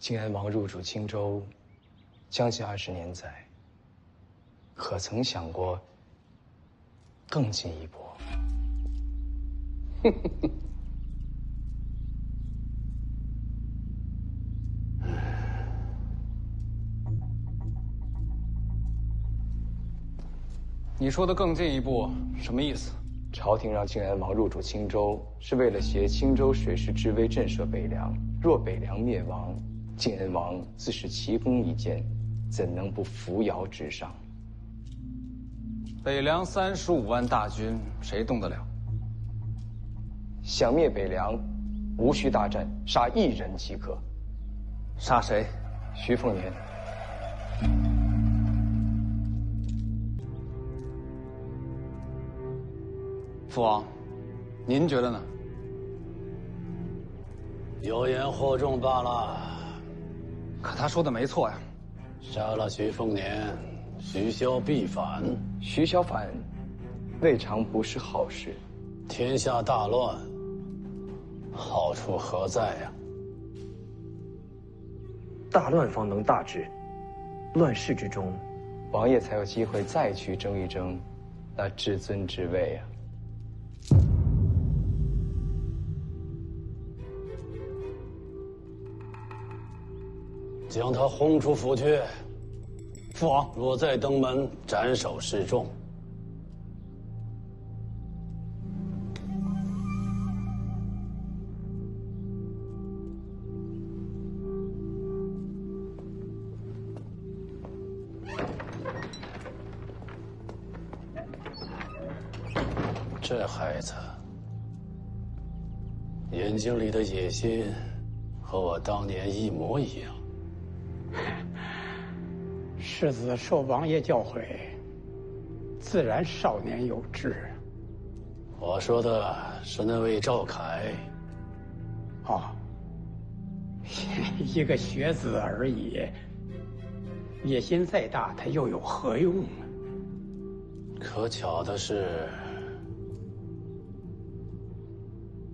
晋安王入主青州，将近20年载，可曾想过更进一步？你说的更进一步什么意思？朝廷让晋安王入主青州，是为了挟青州水师之威震慑北凉。若北凉灭亡，晋安王自是奇功一件，怎能不扶摇直上？北凉35万大军，谁动得了？想灭北凉，无需大战，杀1人即可。杀谁？徐凤年。父王，您觉得呢？有言惑众罢了。可他说的没错呀。杀了徐凤年，徐骁必反。徐骁反，未尝不是好事。天下大乱，好处何在呀？大乱方能大治，乱世之中，王爷才有机会再去争一争那至尊之位啊！将他轰出府去。父王，若再登门，斩首示众。这孩子眼睛里的野心和我当年一模一样。世子受王爷教诲，自然少年有志。我说的是那位赵凯。哦，一个学子而已，野心再大，他又有何用呢？可巧的是，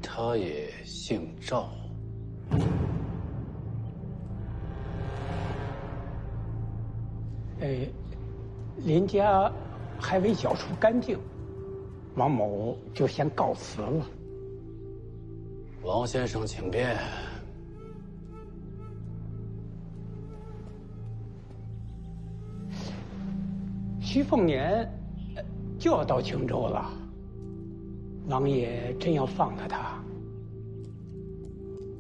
他也姓赵。林家还未缴出干净，王某就先告辞了。王先生，请便。徐凤年就要到青州了，王爷真要放了他？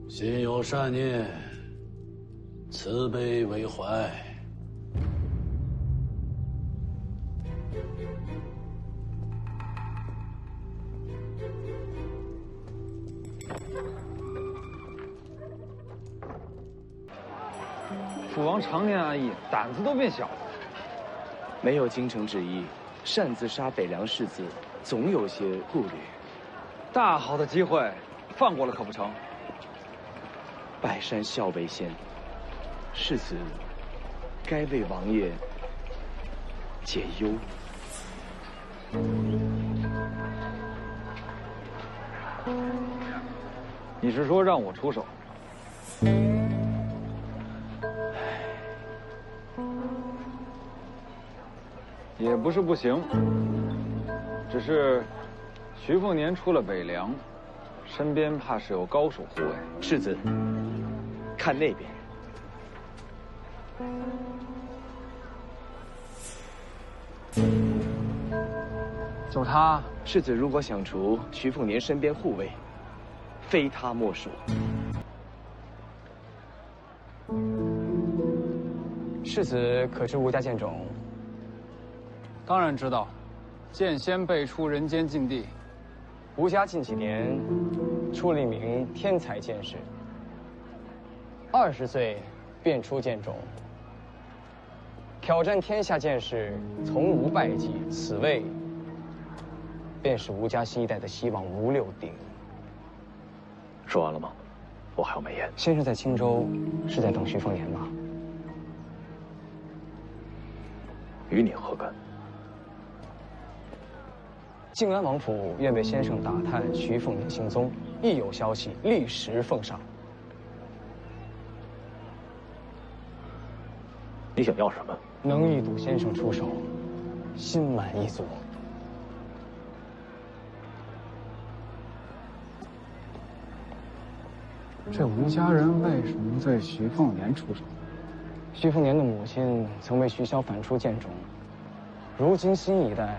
心有善念，慈悲为怀。父王常年安逸，胆子都变小了。没有京城旨意，擅自杀北凉士子，总有些顾虑。大好的机会，放过了可不成？拜山孝为先，世子该为王爷解忧。你是说让我出手？也不是不行，只是徐凤年出了北凉，身边怕是有高手护卫。世子，看那边。就他，世子如果想除徐凤年身边护卫，非他莫属。世子可知吴家剑种？当然知道，剑仙辈出人间禁地。吴家近几年出了一名天才剑士，20岁便出剑种，挑战天下剑士，从无败绩。此位便是吴家新一代的希望吴六鼎。说完了吗？我还有美言。先生在青州是在等徐凤年吗？与你何干？靖安王府愿为先生打探徐凤年行踪，一有消息立时奉上。你想要什么？能遇杜先生出手，心满意足。这吴家人为什么对徐凤年出手？徐凤年的母亲曾为徐骁反出剑中，如今新一代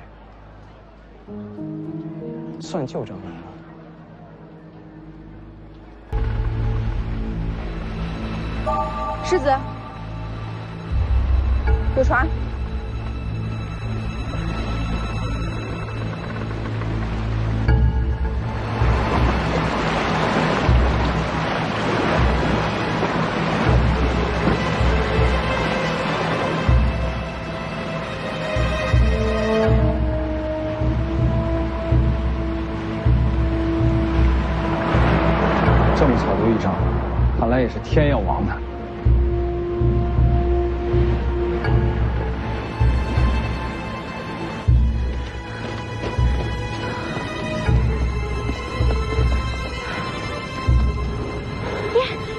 算救证来了。世子，有传。这么巧就遇上了，看来也是天要亡他。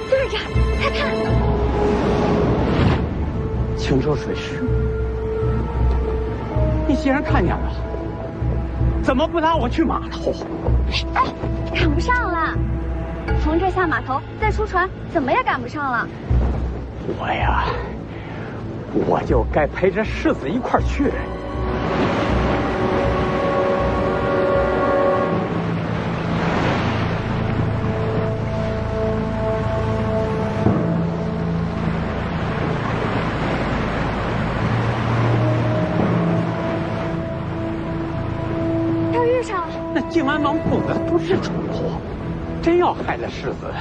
就是这儿，快看！青州水师，你既然看见了，怎么不拉我去码头？哎，赶不上了，从这下码头再出船，怎么也赶不上了。我就该陪着世子一块儿去。要遇上了，那靖安王父子不是蠢货，真要害了世子，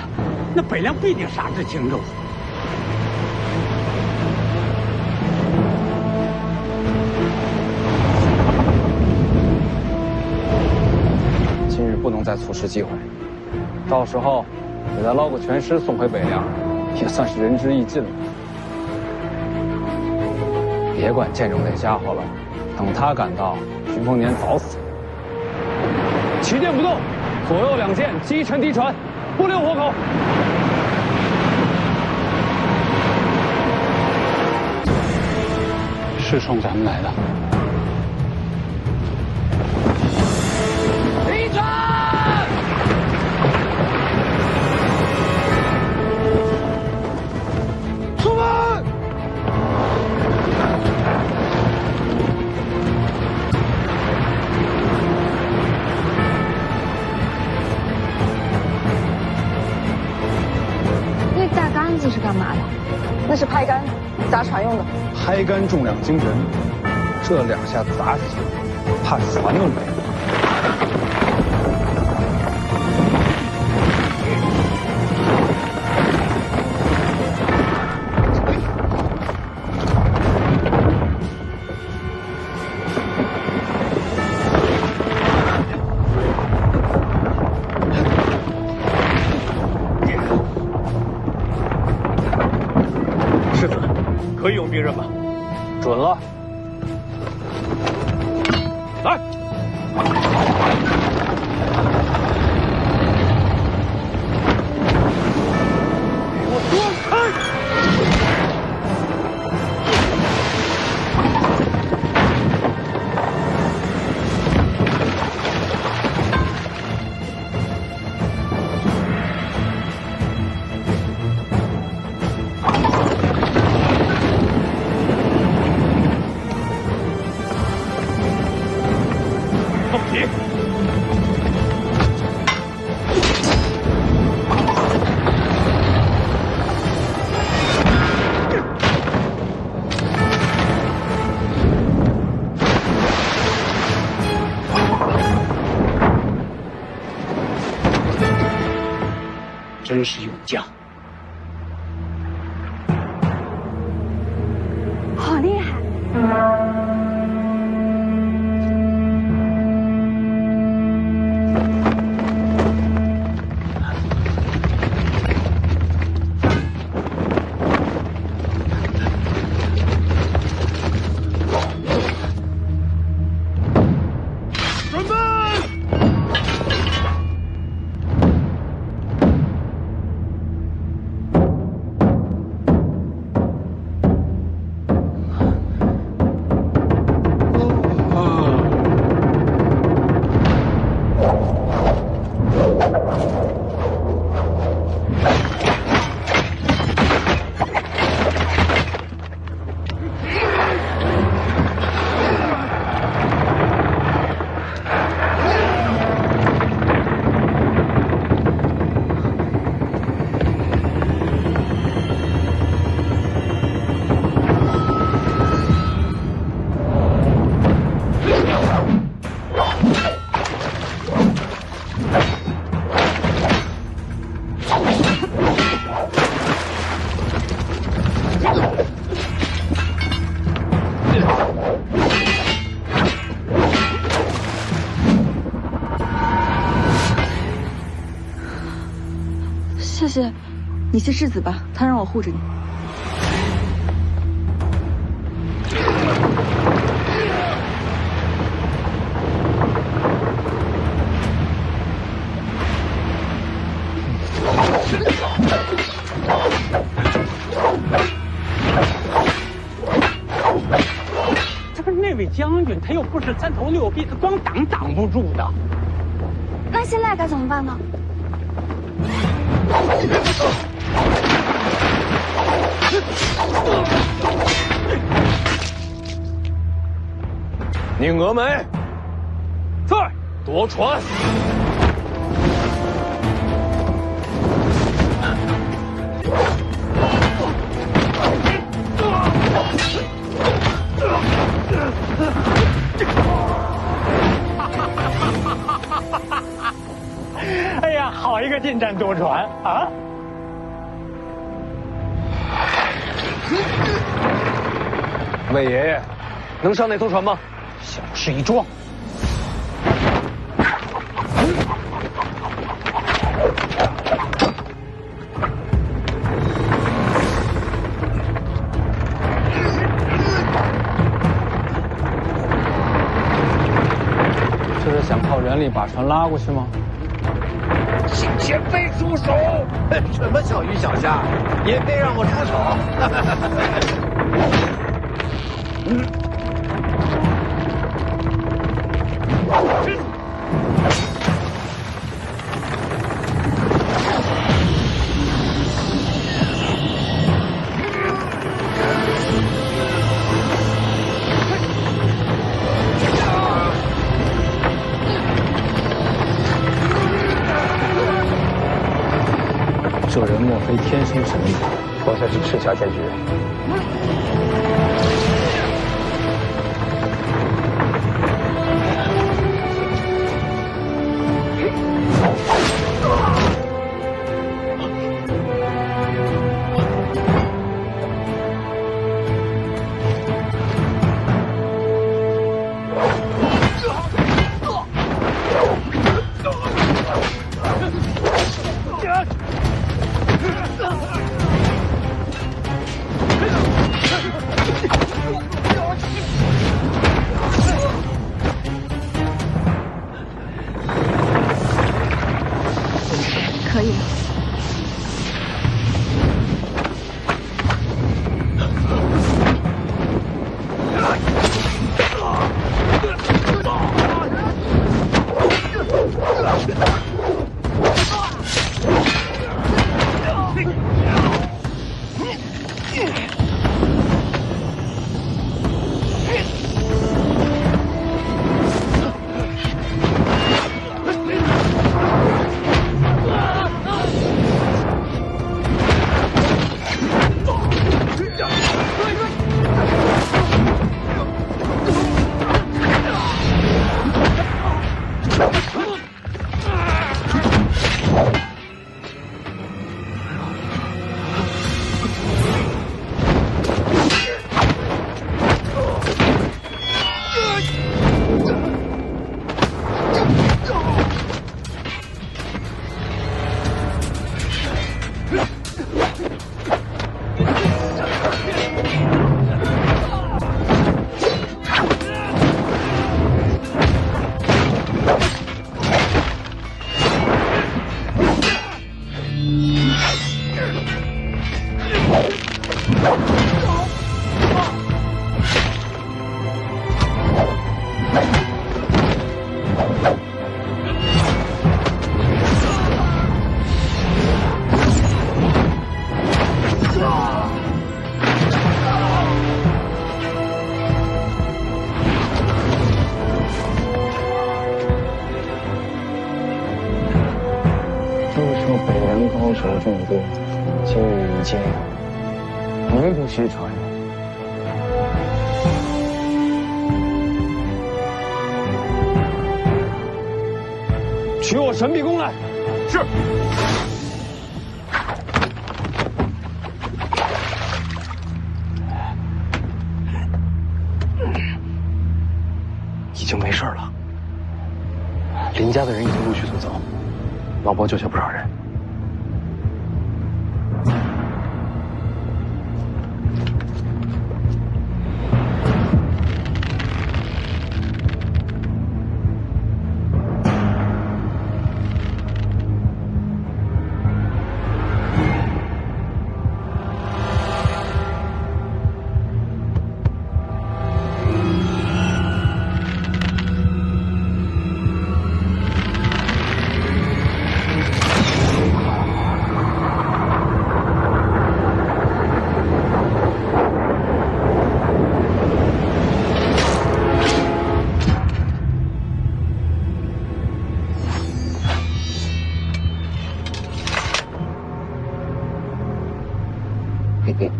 那北凉必定杀至青州。今日不能再错失机会，到时候给他捞个全尸送回北凉，也算是仁至义尽了。别管剑中那家伙了，等他赶到，徐凤年早死。起剑不动，左右两剑击沉敌船，不留活口。是冲咱们来的。敌船！出门！那大杆子是干嘛的？那是拍杆，砸船用的。拍杆重量惊人，这两下砸下去，怕船都没了。世子，可以用兵刃吗？准了。来！给我躲开！凤起！真是勇将，好厉害！准备！是，你去世子吧，他让我护着你。这不是那位将军，他又不是三头六臂，他光挡不住的。那现在该怎么办呢？宁峨眉，在夺船。哎呀，好一个近战夺船啊！魏爷爷，能上那艘船吗？小事一桩。这是想靠人力把船拉过去吗？请前辈出手！什么小鱼小虾，也别让我出手！这人莫非天生神力？我才是赤霞剑诀。可以。高手众多，今日一见，名不虚传。取我神臂弓来。是。已经没事了，林家的人已经陆续都走，老伯救下不少人。嘿嘿，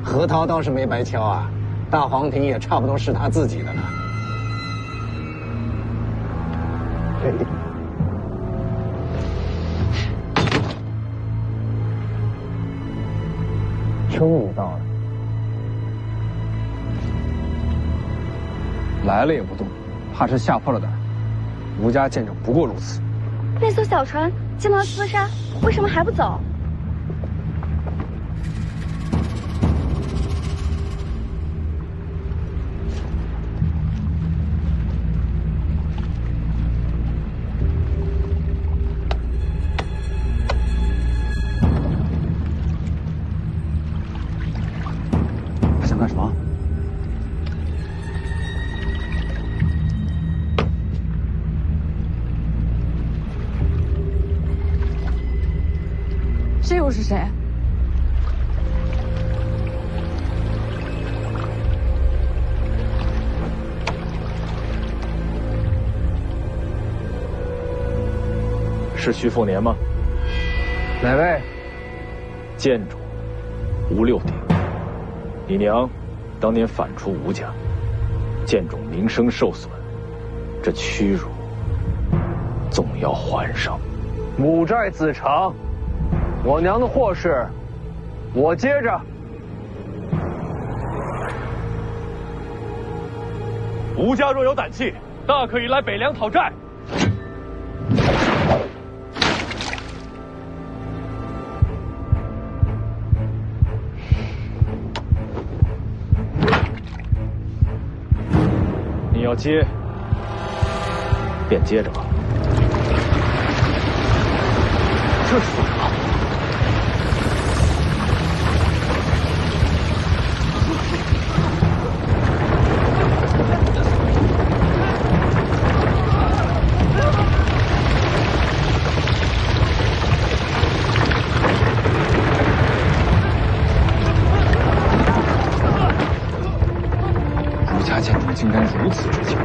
核桃倒是没白挑啊，大黄庭也差不多是他自己的了。嘿嘿。终于到了。来了也不动，怕是吓破了胆。吴家剑种不过如此。那艘小船进了厮杀，为什么还不走？他想干什么？这又是谁？是徐凤年吗？哪位？剑主吴六鼎，你娘当年反出吴家，剑主名声受损，这屈辱总要还上。母债子偿。我娘的祸事，我接着。吴家若有胆气，大可以来北凉讨债。你要接，便接着吧。这是做什么？吴家剑种竟然如此之强！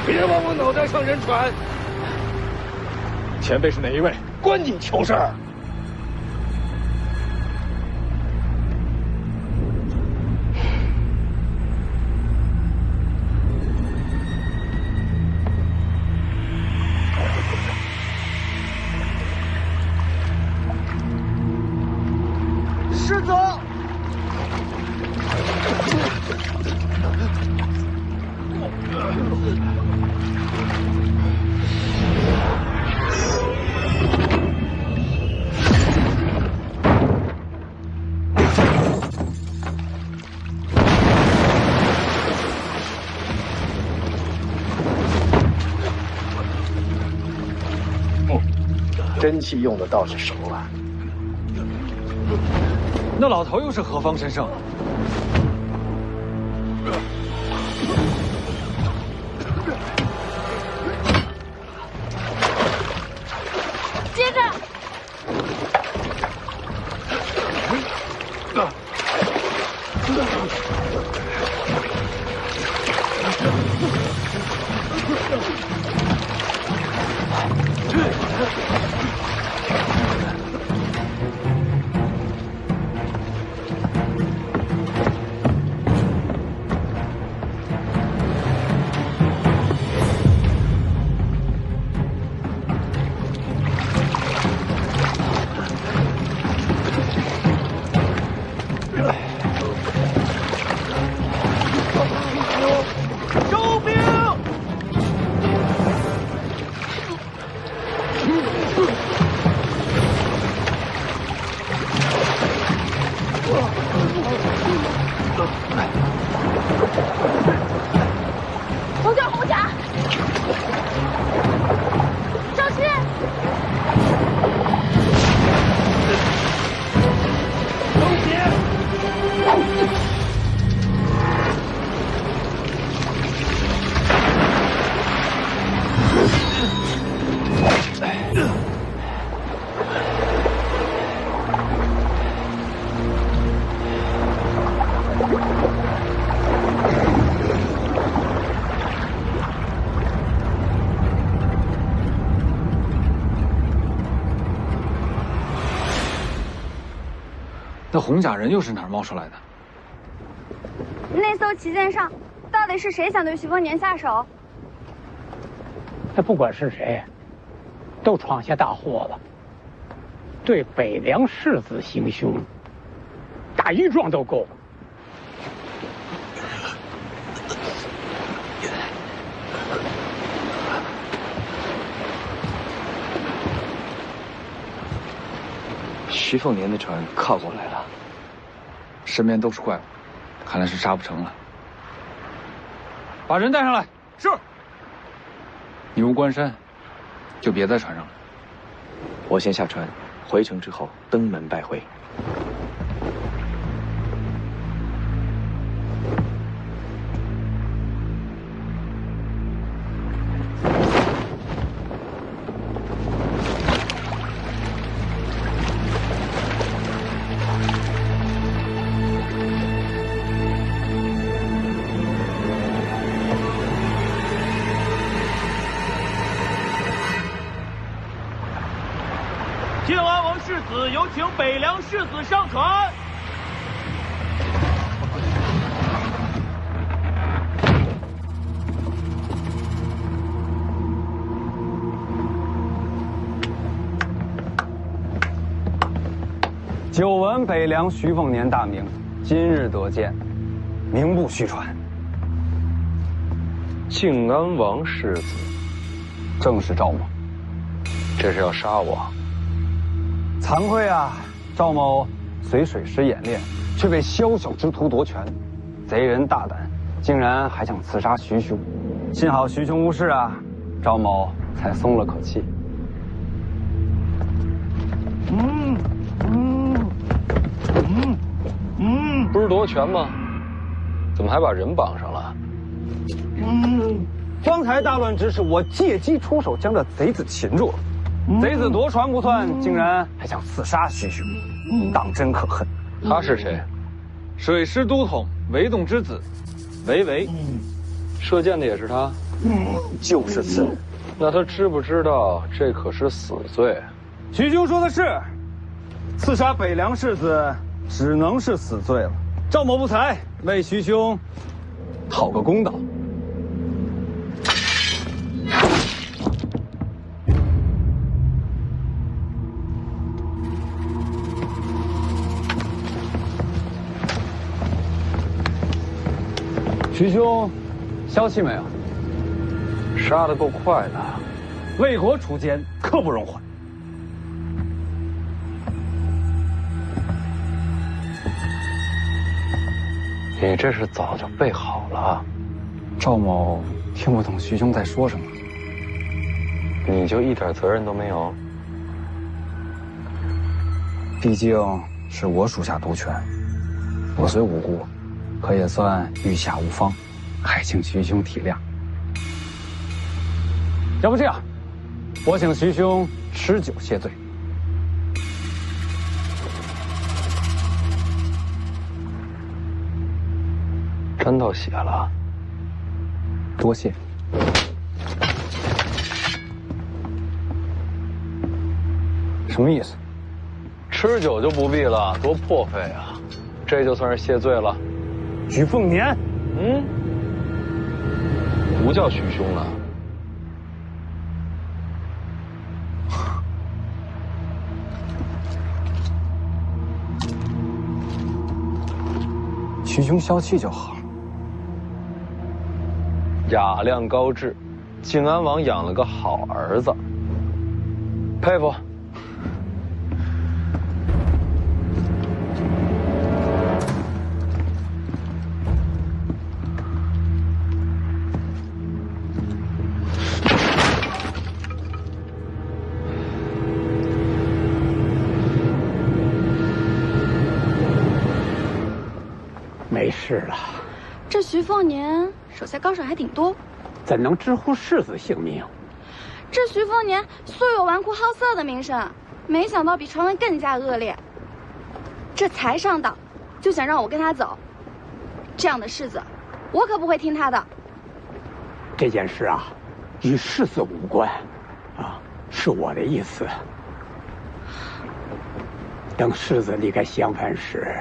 别往我脑袋上扔船！前辈是哪一位？关你球事儿！师祖。真气用的倒是熟啊！那老头又是何方神圣？接着。红甲，红甲，赵鑫，周杰。那红甲人又是哪儿冒出来的？那艘旗舰上，到底是谁想对徐丰年下手？那不管是谁，都闯下大祸了。对北凉世子行凶，打一桩都够。徐凤年的船靠过来了，身边都是怪物，看来是杀不成了。把人带上来。是。你入关山，就别在船上了。我先下船，回城之后登门拜会。靖安王世子有请北凉世子上船。久闻北凉徐凤年大名，今日得见，名不虚传。靖安王世子，正是赵某。这是要杀我？惭愧啊，赵某随水师演练，却被宵小之徒夺权，贼人大胆，竟然还想刺杀徐兄。幸好徐兄无事啊，赵某才松了口气。不是夺权吗？怎么还把人绑上了？方才大乱之时，我借机出手将这贼子擒住了。贼子夺船不算，竟然还想刺杀徐兄，当真可恨。他是谁？水师都统韦栋之子，韦唯。射箭的也是他？就是此人。那他知不知道这可是死罪？徐兄说的是，刺杀北凉世子只能是死罪了。赵某不才，为徐兄讨个公道。徐兄，消息没有？杀得够快的。为国除奸，刻不容缓。你这是早就备好了。赵某听不懂徐兄在说什么。你就一点责任都没有？毕竟是我属下独权，我虽无辜，可也算御下无方，还请徐兄体谅。要不这样，我请徐兄吃酒谢罪。沾到血了，多谢。什么意思？吃酒就不必了，多破费啊！这就算是谢罪了。徐凤年，不叫徐兄了。徐兄消气就好。雅量高致，靖安王养了个好儿子，佩服。是了，这徐凤年手下高手还挺多，怎能直呼世子性命？这徐凤年素有纨绔好色的名声，没想到比传闻更加恶劣。这才上岛，就想让我跟他走，这样的世子，我可不会听他的。这件事啊，与世子无关，啊，是我的意思。等世子离开襄樊时，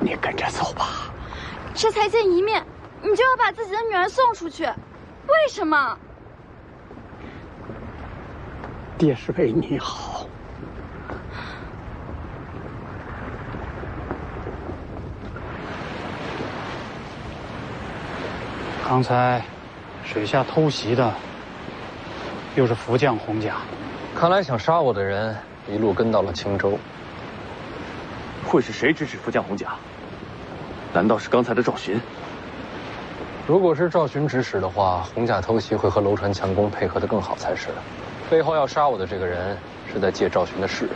你跟着走吧。这才见一面，你就要把自己的女儿送出去，为什么？爹是为你好。刚才水下偷袭的又是福将洪甲，看来想杀我的人一路跟到了青州。会是谁指使福将洪甲？难道是刚才的赵寻？如果是赵寻指使的话，洪甲偷袭会和楼船强攻配合得更好才是。背后要杀我的这个人是在借赵寻的势。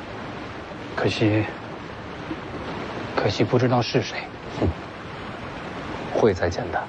可惜不知道是谁。哼，会再见的。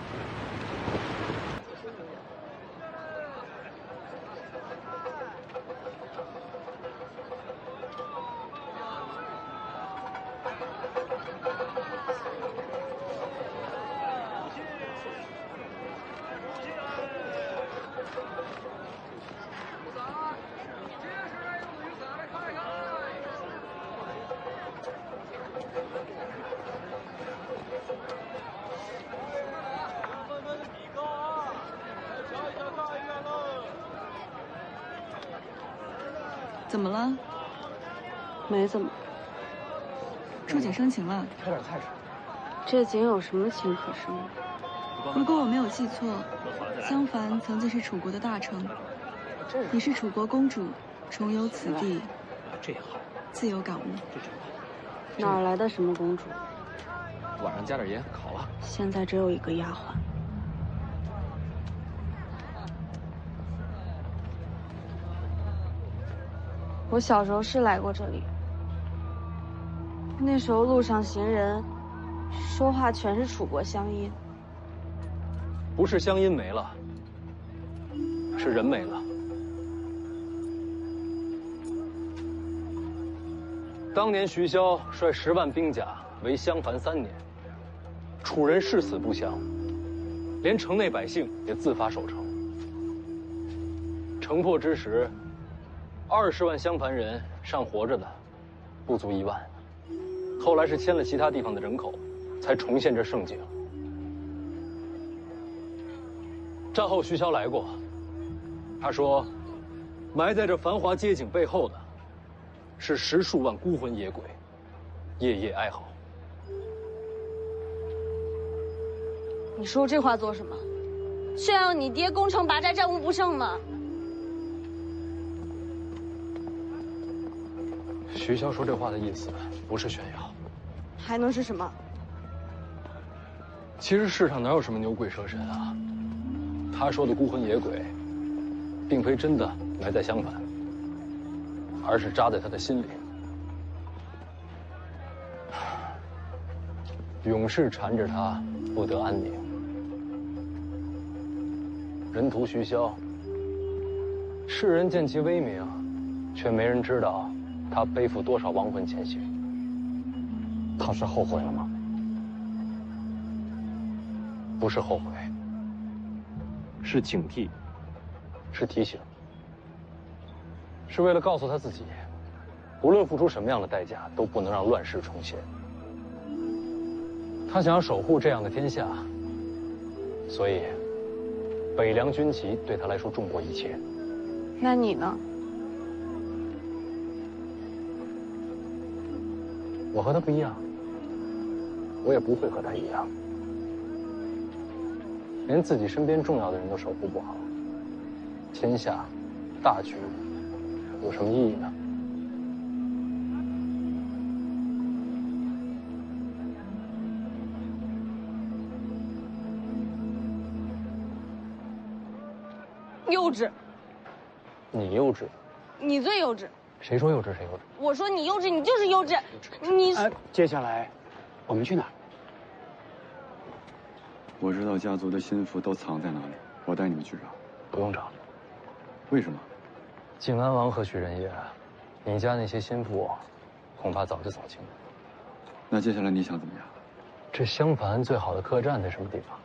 怎么了？没怎么。触景生情了。挑点菜吃。这景有什么情可生的？如果我没有记错，襄樊曾经是楚国的大城。你是楚国公主，重游此地，这好，自有感悟。哪来的什么公主？晚上加点盐，烤了。现在只有一个丫鬟。我小时候是来过这里，那时候路上行人说话全是楚国乡音。不是乡音没了，是人没了。当年徐骁率10万兵甲围襄樊3年，楚人誓死不降，连城内百姓也自发守城。城破之时，20万襄樊人尚活着的不足1万，后来是迁了其他地方的人口，才重现这盛景。战后徐骁来过，他说，埋在这繁华街景背后的，是10数万孤魂野鬼，夜夜哀嚎。你说这话做什么？炫耀你爹攻城拔寨、战无不胜吗？徐骁说这话的意思不是炫耀，还能是什么？其实世上哪有什么牛鬼蛇神啊？他说的孤魂野鬼，并非真的埋在襄樊，而是扎在他的心里。永世缠着他，不得安宁。人屠徐骁，世人见其威名，却没人知道他背负多少亡魂前行。他是后悔了吗？不是后悔，是警惕，是提醒，是为了告诉他自己，无论付出什么样的代价，都不能让乱世重现。他想要守护这样的天下，所以北凉军旗对他来说重过一切。那你呢？我和他不一样，我也不会和他一样。连自己身边重要的人都守护不好，天下大局有什么意义呢？幼稚。你幼稚。你最幼稚。谁说幼稚谁幼稚？我说你幼稚，你就是幼稚。你接下来我们去哪儿？我知道家族的心腹都藏在哪里，我带你们去找。不用找。为什么？靖安王何许人也？你家那些心腹，恐怕早就走清了。那接下来你想怎么样？这襄樊最好的客栈在什么地方？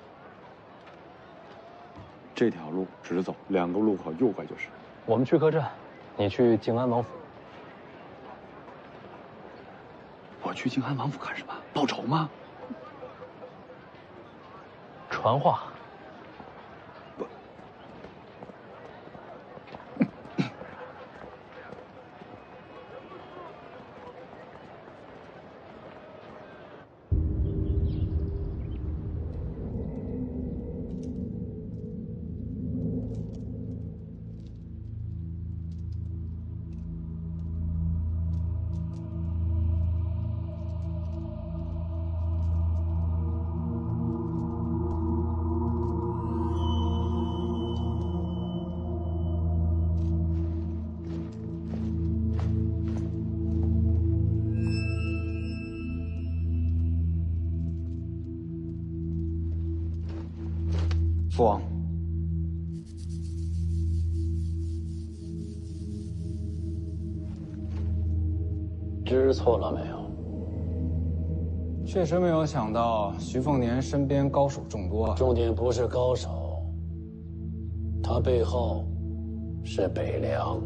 这条路直走，2个路口右拐就是。我们去客栈，你去靖安王府。我去靖安王府干什么？报仇吗？传话。父王，知错了没有？确实没有想到徐凤年身边高手众多。重点不是高手，他背后是北凉。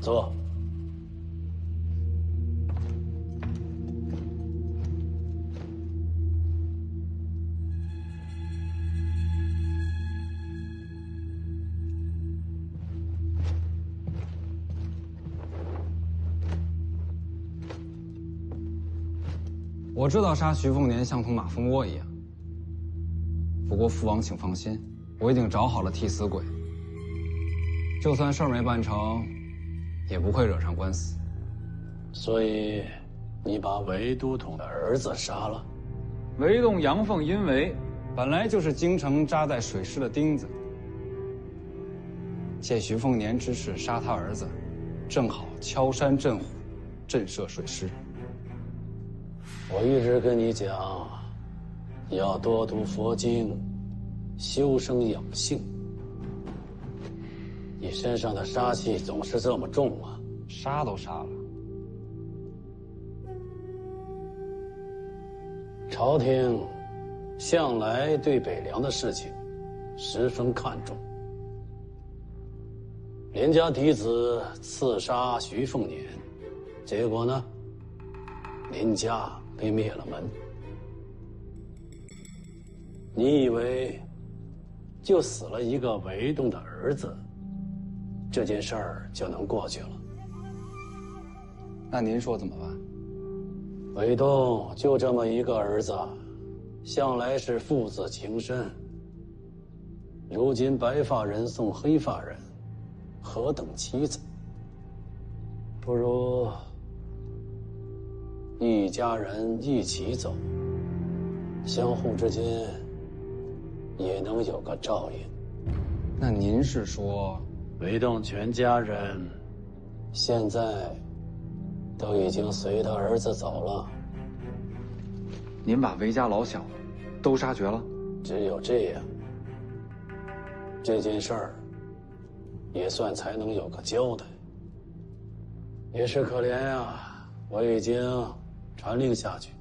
坐。我知道杀徐凤年像同马蜂窝一样，不过父王请放心，我已经找好了替死鬼。就算事儿没办成，也不会惹上官司。所以，你把韦都统的儿子杀了？韦洞阳奉阴违，本来就是京城扎在水师的钉子。借徐凤年之势杀他儿子，正好敲山震虎，震慑水师。我一直跟你讲，要多读佛经，修身养性。你身上的杀气总是这么重啊！杀都杀了。朝廷向来对北凉的事情十分看重。林家嫡子刺杀徐凤年，结果呢，林家被灭了门。你以为就死了一个韦洞的儿子，这件事儿就能过去了？那您说怎么办？韦洞就这么一个儿子，向来是父子情深。如今白发人送黑发人，何等凄惨！不如一家人一起走，相互之间也能有个照应。那您是说，韦洞全家人现在都已经随他儿子走了？您把韦家老小都杀绝了？只有这样，这件事儿也算才能有个交代。也是可怜呀，我已经传令下去，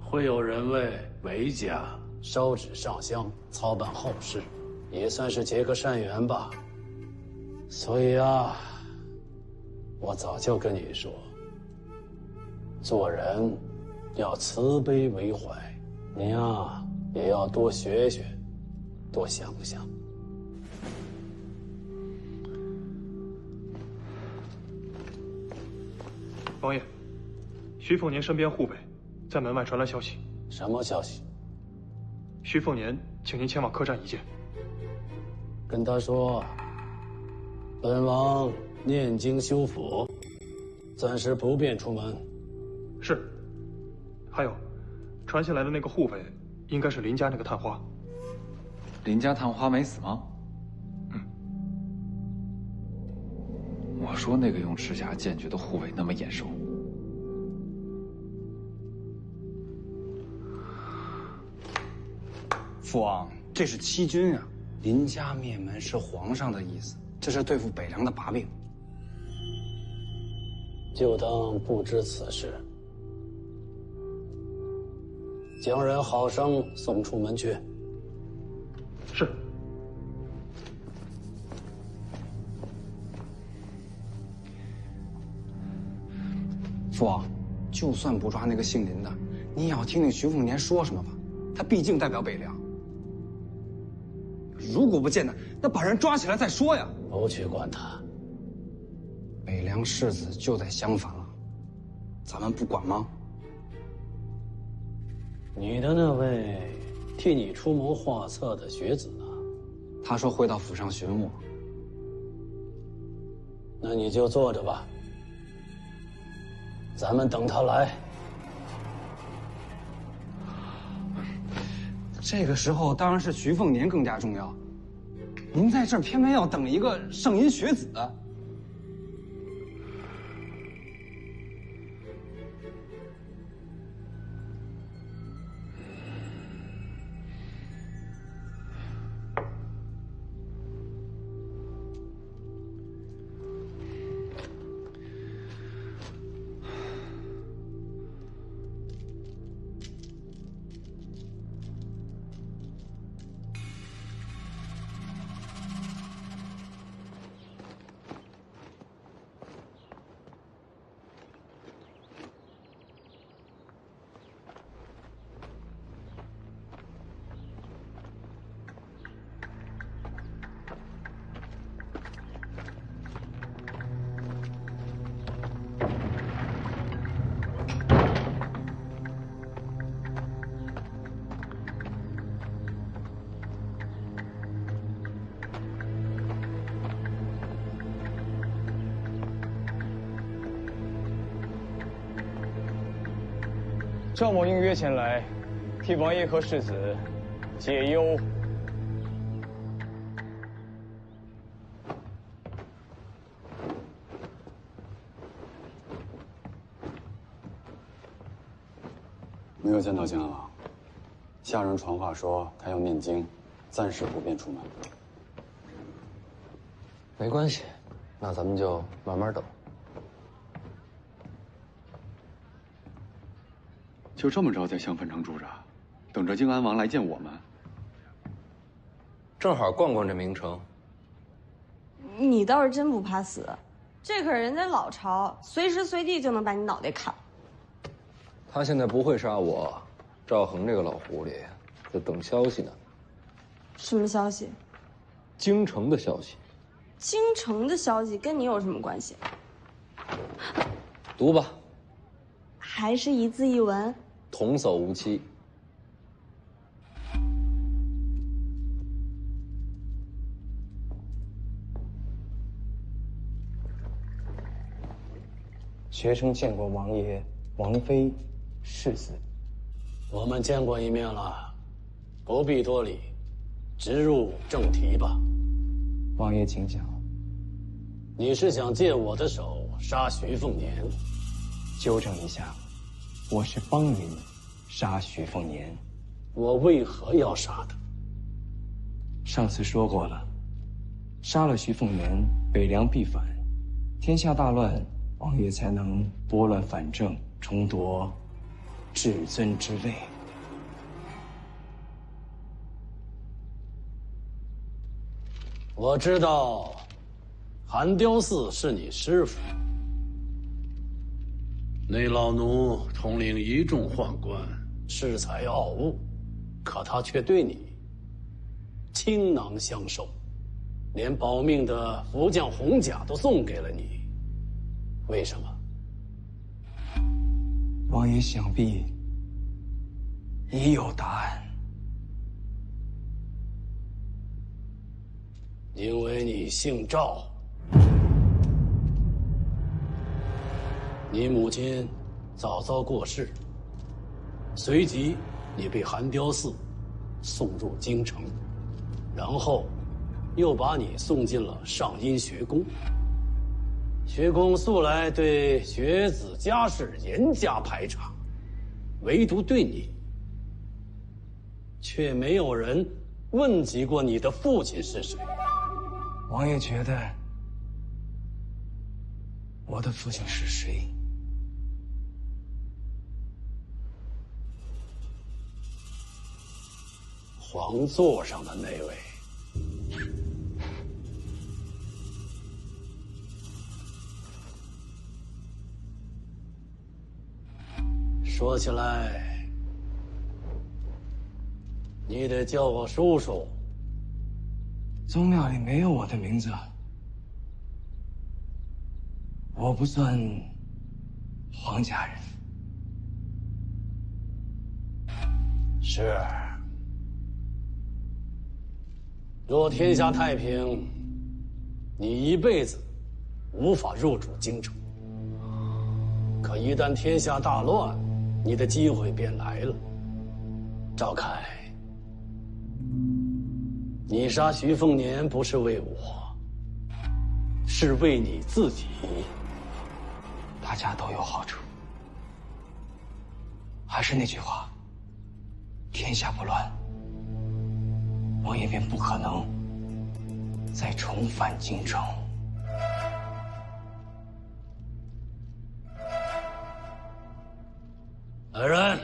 会有人为韦家烧纸上香，操办后事，也算是结个善缘吧。所以啊，我早就跟你说，做人要慈悲为怀，你呀也要多学学，多想想。王爷，徐凤年身边护卫在门外传来消息。什么消息？徐凤年请您前往客栈一见。跟他说，本王念经修佛，暂时不便出门。是。还有，传下来的那个护卫，应该是林家那个探花。林家探花没死吗？我说那个用赤霞剑诀的护卫那么眼熟。父王，这是欺君啊！林家灭门是皇上的意思，这是对付北凉的把柄。就当不知此事，将人好生送出门去。是。父王，就算不抓那个姓林的，你也要听听徐凤年说什么吧。他毕竟代表北凉。如果不见他，那把人抓起来再说呀。不去管他。北凉世子就在襄樊了，咱们不管吗？你的那位替你出谋划策的学子呢？他说会到府上寻我。那你就坐着吧，咱们等他来。这个时候当然是徐凤年更加重要。您在这儿偏偏要等一个圣阴学子。赵某应约前来，替王爷和世子解忧。没有见到靖安王，下人传话说他要念经，暂时不便出门。没关系，那咱们就慢慢等。就这么着在襄樊城住着，等着靖安王来见我们。正好逛逛这名城。你倒是真不怕死，这可是人家老巢，随时随地就能把你脑袋砍。他现在不会杀我，赵恒这个老狐狸在等消息呢。什么消息？京城的消息。京城的消息跟你有什么关系？读吧。还是一字一文。童叟无欺。学生见过王爷、王妃、世子。我们见过一面了，不必多礼，直入正题吧。王爷请讲。你是想借我的手杀徐凤年？纠正一下，我是帮您杀徐凤年。我为何要杀他？上次说过了，杀了徐凤年，北凉必反，天下大乱，王爷才能拨乱反正，重夺至尊之位。我知道，寒雕寺是你师傅。那老奴统领一众宦官，恃才傲物，可他却对你倾囊相授，连保命的福将红甲都送给了你。为什么？王爷想必已有答案。因为你姓赵，你母亲早早过世，随即你被寒雕寺送入京城，然后又把你送进了上阴学宫。学宫素来对学子家世严加排场，唯独对你却没有人问及过你的父亲是谁。王爷觉得我的父亲是谁？皇座上的那位。说起来，你得叫我叔叔。宗庙里没有我的名字，我不算皇家人。是。若天下太平，你一辈子无法入主京城。可一旦天下大乱，你的机会便来了。赵凯，你杀徐凤年不是为我，是为你自己。大家都有好处。还是那句话，天下不乱，我也便不可能再重返京城。来人，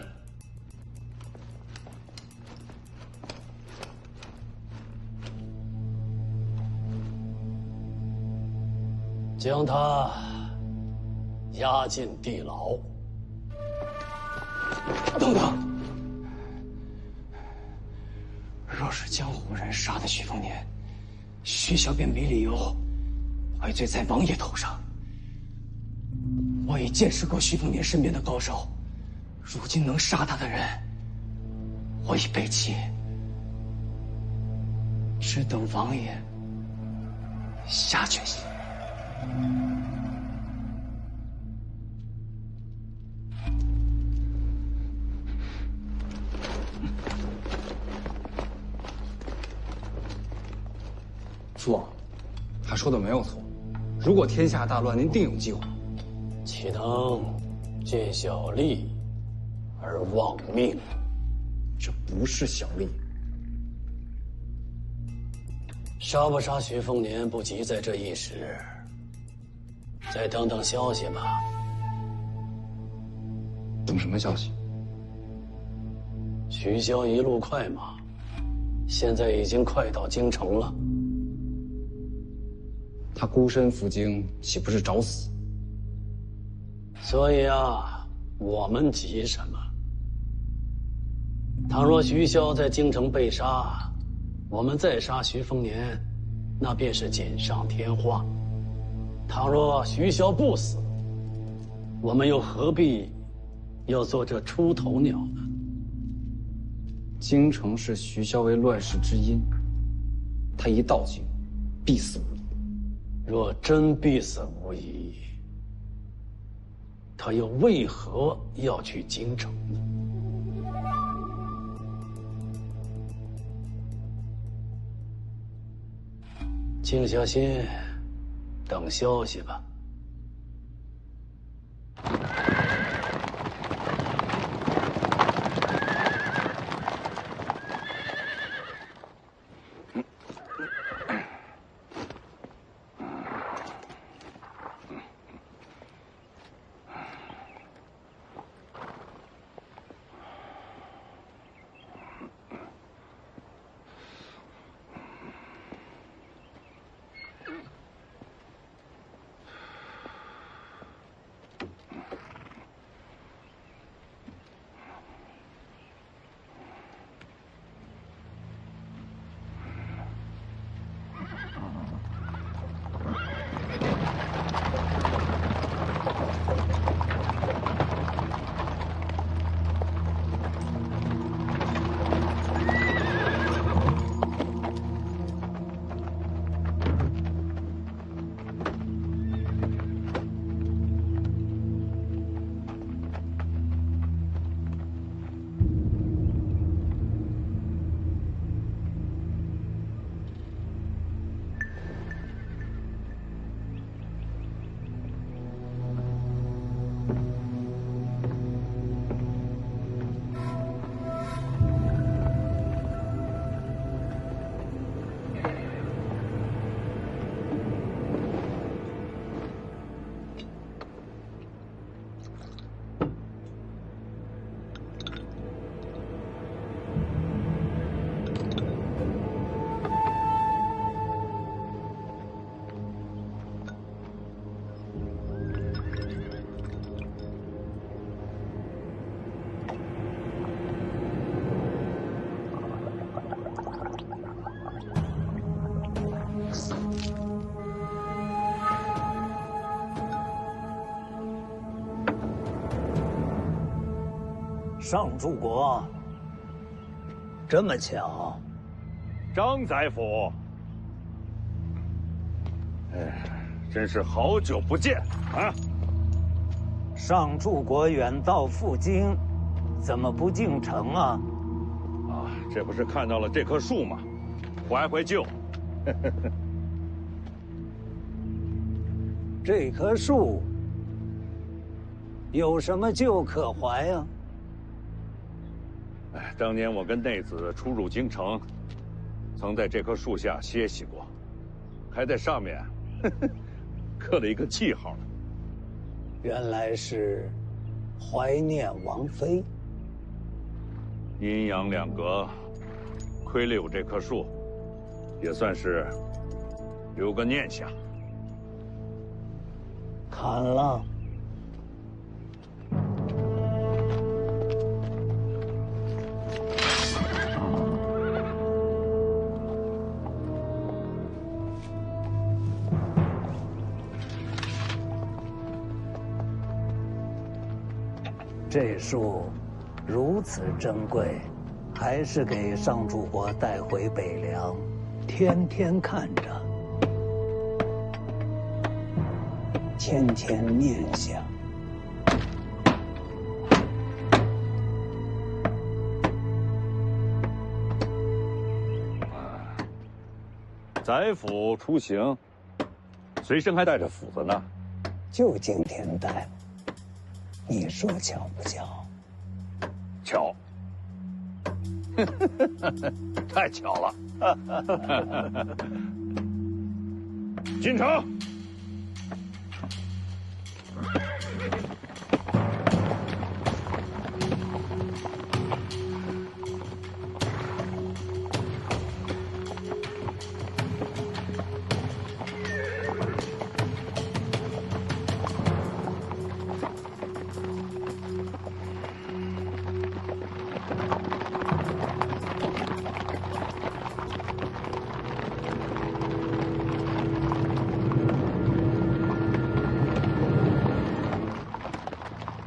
将他押进地牢。等等，若是江湖人杀的徐凤年，徐骁便没理由怪罪在王爷头上。我已见识过徐凤年身边的高手，如今能杀他的人，我已背弃，只等王爷下决心。父王，他说的没有错。如果天下大乱，您定有机会。岂能见小利而忘命？这不是小利。杀不杀徐凤年不急在这一时，再等等消息吧。等什么消息？徐骁一路快马，现在已经快到京城了。他孤身赴京，岂不是找死？所以啊，我们急什么？倘若徐骁在京城被杀，我们再杀徐凤年，那便是锦上添花。倘若徐骁不死，我们又何必要做这出头鸟呢？京城视徐骁为乱世之因，他一到京，必死无疑。若真必死无疑，他又为何要去京城呢？静下心，等消息吧。上柱国，这么巧。张宰辅，真是好久不见啊！上柱国远道赴京，怎么不进城啊？啊，这不是看到了这棵树吗？怀旧。这棵树有什么旧可怀呀？当年我跟内子出入京城，曾在这棵树下歇息过，还在上面刻了一个记号呢。原来是怀念王妃。阴阳两隔，亏了有这棵树，也算是留个念想。砍了。这树如此珍贵，还是给上柱国带回北凉，天天看着，天天念想。宰辅出行，随身还带着斧子呢。就今天带。你说巧不巧？巧，太巧了。进城。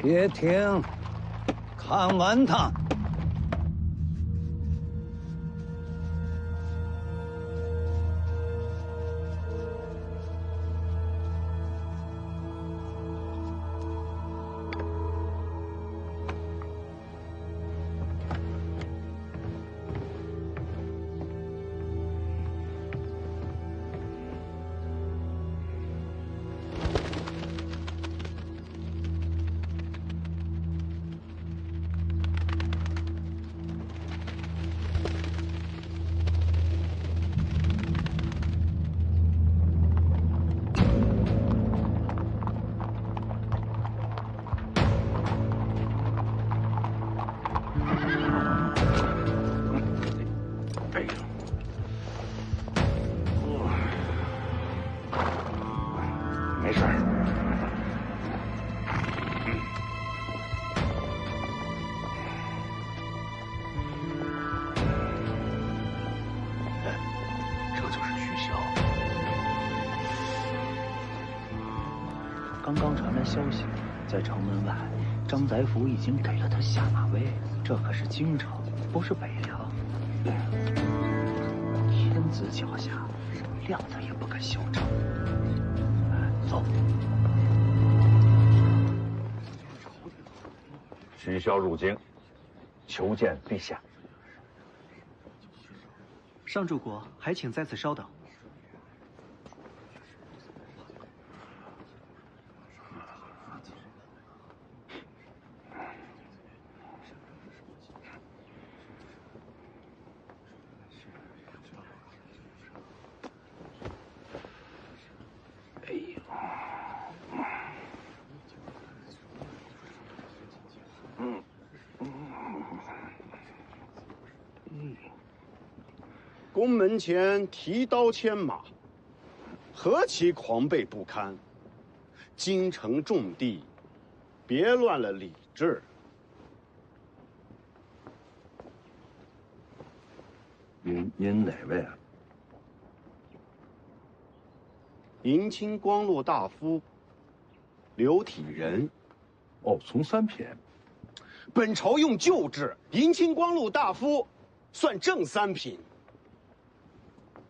别停，看完它。没事。这就是徐骁。刚刚传来消息，在城门外，张宰辅已经给了他下马威。这可是京城，不是北凉。天子脚下，亮子也不敢嚣张。走。徐骁入京，求见陛下。上柱国，还请在此稍等。宫门前提刀牵马，何其狂悖不堪！京城重地，别乱了礼制。您哪位啊？迎亲光禄大夫刘体仁。哦，从三品。本朝用旧制，迎亲光禄大夫算正三品。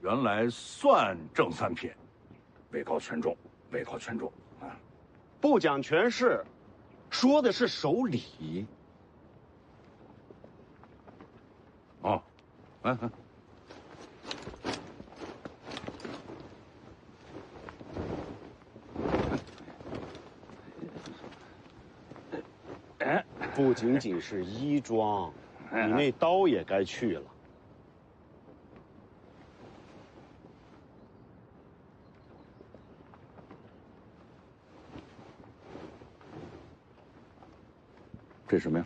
原来算正三品，位高权重，位高权重啊！不讲权势，说的是守礼。哦，来。不仅仅是衣装，你那刀也该去了。这什么呀？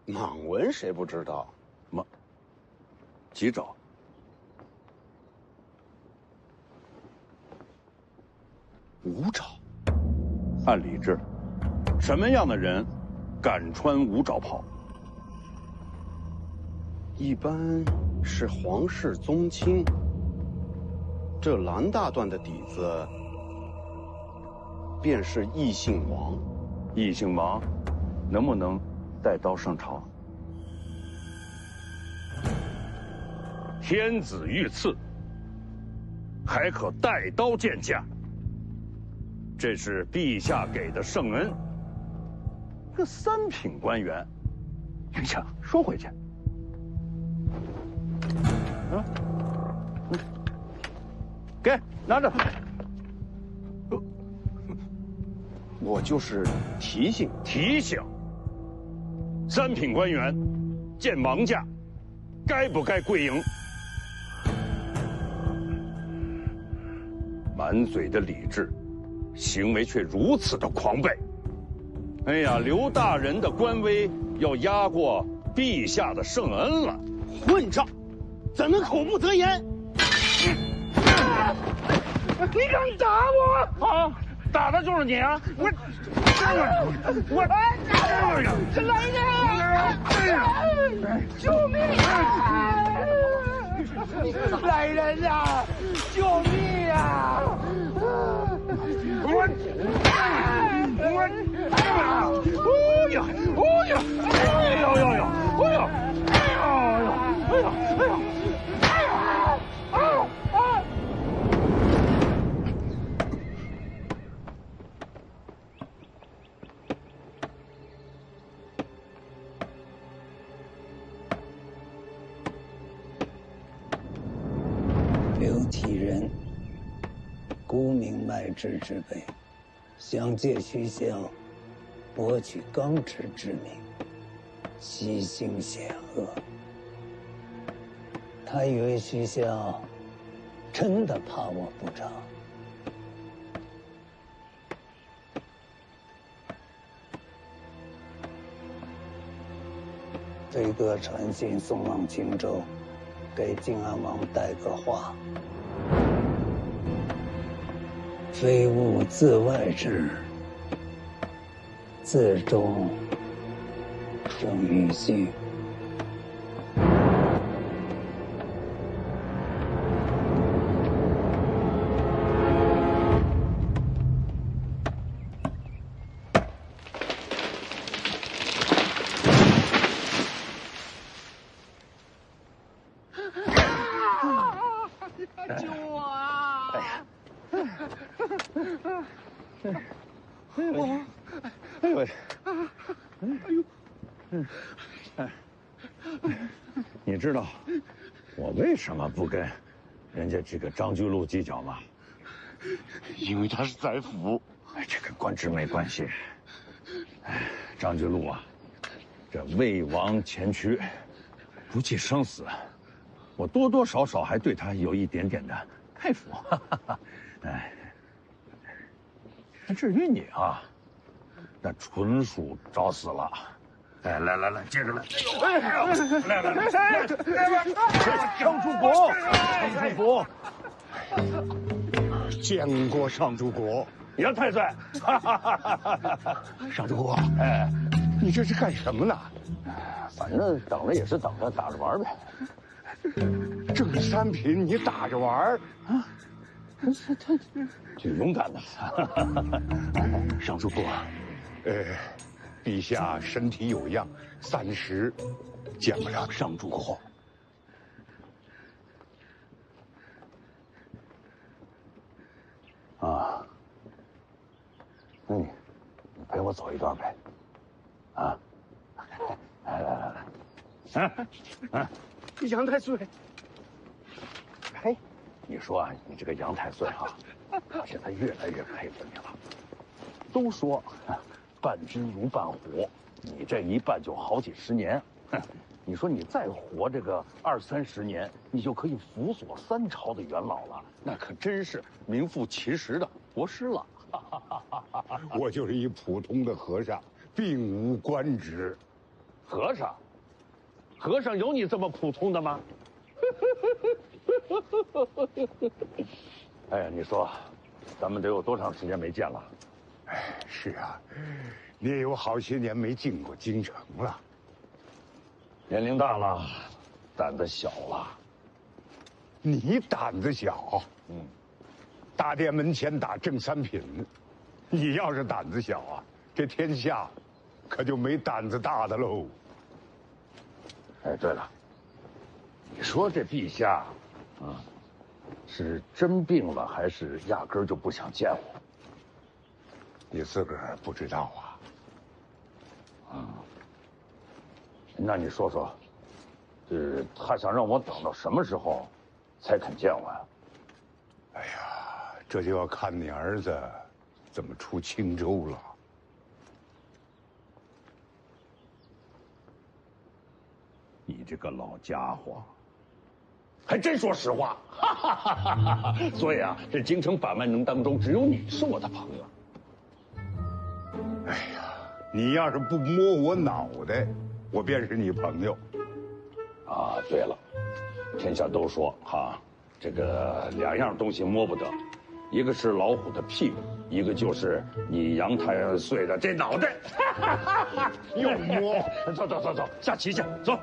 蟒纹谁不知道？几爪？五爪。按礼制，什么样的人敢穿五爪袍？一般是皇室宗亲。这蓝大段的底子，便是异姓王。异姓王，能不能带刀上朝？天子御赐，还可带刀见驾。这是陛下给的圣恩。这三品官员，云强收回去。给拿着。我就是提醒。三品官员见王驾，该不该跪迎？满嘴的礼制，行为却如此的狂悖。哎呀，刘大人的官威要压过陛下的圣恩了。混账，怎能口不择言？你敢打我？啊，打的就是你啊！我，来人啊！救命啊！刘体仁，孤名脉之之辈，想借徐骁博取刚直之名，其行险恶。他以为徐骁真的怕我不成？飞鸽传信送往荆州，给靖安王带个话：非吾自外之，自中生于心。救我啊！哎呦！你知道我为什么不跟人家这个张居禄计较吗？因为他是宰辅。这跟官职没关系。张居禄啊，这为王前驱，不计生死，我多多少少还对他有一点点的佩服。至于你啊，那纯属找死了。来，接着来。来，上主国，见过上主国。杨太岁，上主国，你这是干什么呢？反正等着也是等着，打着玩呗。正三品你打着玩啊？挺勇敢的。上主国，陛下身体有恙，暂时见不了上主后。啊，那你陪我走一段呗，啊，来，杨太岁，嘿，你说啊，你这个杨太岁哈，我现在越来越佩服你了。都说伴君如伴虎，你这一伴就好几十年，你说你再活这个20-30年，你就可以辅佐3朝的元老了，那可真是名副其实的国师了。我就是一普通的和尚，并无官职。和尚？和尚有你这么普通的吗？哎呀，你说，咱们得有多长时间没见了？哎，是啊，你也有好些年没进过京城了。年龄大了，胆子小了。你胆子小？大殿门前打正三品，你要是胆子小啊，这天下可就没胆子大的喽。哎，对了，你说这陛下，是真病了，还是压根儿就不想见我？你自个儿不知道啊？那你说说，他想让我等到什么时候才肯见我呀？哎呀，这就要看你儿子怎么出青州了。你这个老家伙，还真说实话，所以啊，这京城百万人当中，只有你是我的朋友。哎呀，你要是不摸我脑袋，我便是你朋友。啊，对了，天下都说哈，这个2样东西摸不得，一个是老虎的屁股，一个就是你杨太岁的这脑袋。又摸，走，下棋去，走。